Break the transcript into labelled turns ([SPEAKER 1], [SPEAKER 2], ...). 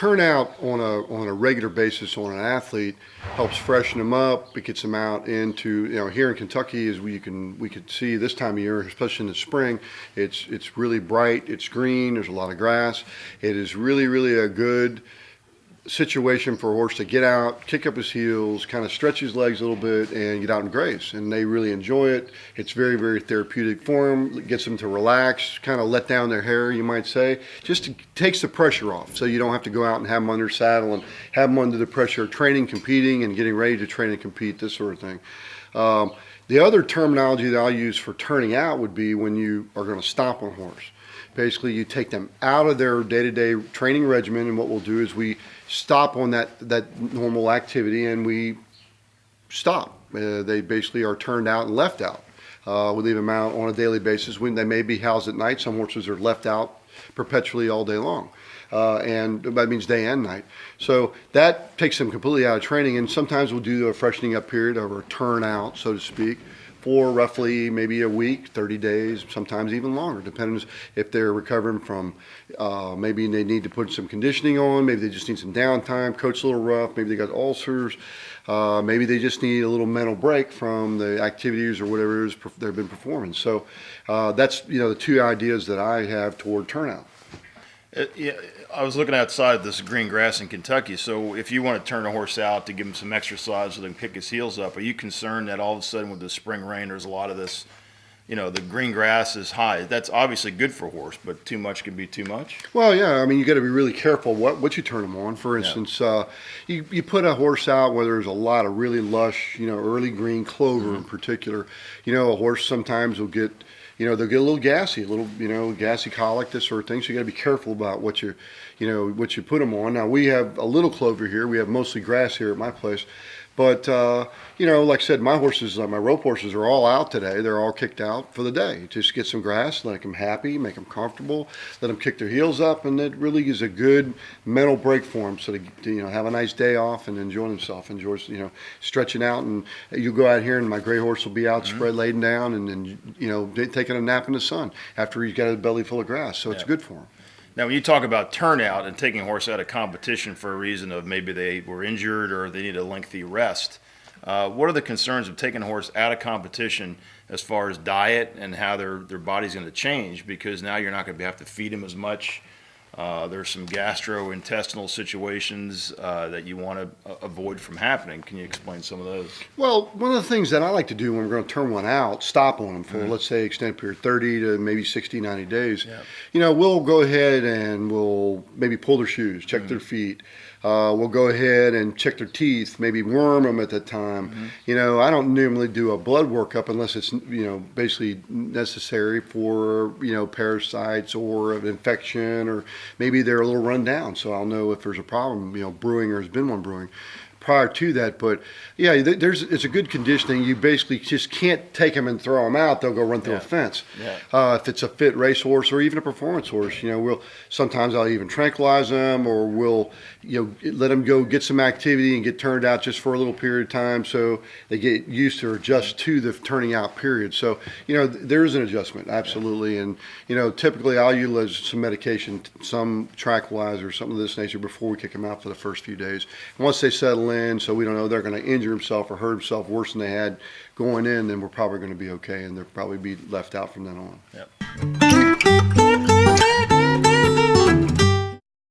[SPEAKER 1] turnout on a regular basis on an athlete helps freshen them up. It gets them out into, here in Kentucky, as we could see this time of year, especially in the spring, it's really bright, it's green, there's a lot of grass. It is really, really a good situation for a horse to get out, kick up his heels, kind of stretch his legs a little bit, and get out and graze. And they really enjoy it. It's very, very therapeutic for them. It gets them to relax, kind of let down their hair, you might say. Just takes the pressure off, so you don't have to go out and have them under saddle and have them under the pressure of training, competing, and getting ready to train and compete, this sort of thing. The other terminology that I'll use for turning out would be when you are going to stop on a horse. Basically, you take them out of their day-to-day training regimen, and what we'll do is we stop on that normal activity, and we stop. They basically are turned out and left out. We leave them out on a daily basis. When they may be housed at night, some horses are left out perpetually all day long, and that means day and night. So that takes them completely out of training, and sometimes we'll do a freshening up period or a turnout, so to speak, for roughly maybe a week, 30 days, sometimes even longer, depending if they're recovering from, maybe they need to put some conditioning on, maybe they just need some downtime, coat's a little rough, maybe they got ulcers, maybe they just need a little mental break from the activities or whatever it is they've been performing. So that's, the two ideas that I have toward turnout.
[SPEAKER 2] Yeah, I was looking outside this green grass in Kentucky. So if you want to turn a horse out to give him some exercise so they can pick his heels up, are you concerned that all of a sudden with the spring rain, there's a lot of this, the green grass is high? That's obviously good for a horse, but too much can be too much.
[SPEAKER 1] Well, yeah, I mean, you got to be really careful what you turn them on. For instance, you put a horse out where there's a lot of really lush, early green clover in particular. A horse sometimes will get, they'll get a little gassy, gassy colic, this sort of thing. So you got to be careful about what you put them on. Now we have a little clover here. We have mostly grass here at my place, but like I said, my horses, my rope horses, are all out today. They're all kicked out for the day. Just get some grass, make them happy, make them comfortable, let them kick their heels up, and it really is a good mental break for them. So to have a nice day off and enjoy themselves, enjoy stretching out. And you go out here, and my gray horse will be out spread, laid down, and taking a nap in the sun after he's got a belly full of grass. So it's good for him.
[SPEAKER 2] Now, when you talk about turnout and taking a horse out of competition for a reason of maybe they were injured or they need a lengthy rest, what are the concerns of taking a horse out of competition as far as diet and how their body's going to change? Because now you're not going to have to feed them as much. There's some gastrointestinal situations that you want to avoid from happening. Can you explain some of those?
[SPEAKER 1] Well, one of the things that I like to do when we're going to turn one out, stop on them for, let's say, extended period, 30 to maybe 60, 90 days, we'll go ahead and we'll maybe pull their shoes, check their feet. We'll go ahead and check their teeth, maybe worm them at that time. I don't normally do a blood workup unless it's, basically necessary for, parasites or an infection, or maybe they're a little run down. So I'll know if there's a problem, brewing, or has been one brewing prior to that. But yeah, it's a good conditioning. You basically just can't take them and throw them out. They'll go run through a fence. If it's a fit racehorse or even a performance horse, sometimes I'll even tranquilize them, or we'll let them go get some activity and get turned out just for a little period of time, so they get used to or adjust to the turning out period. So there is an adjustment, absolutely. And typically I'll utilize some medication, some tranquilizer, something of this nature, before we kick them out for the first few days. And once they settle in, so we don't know they're going to injure himself or hurt himself worse than they had going in, then we're probably going to be okay, and they'll probably be left out from then on.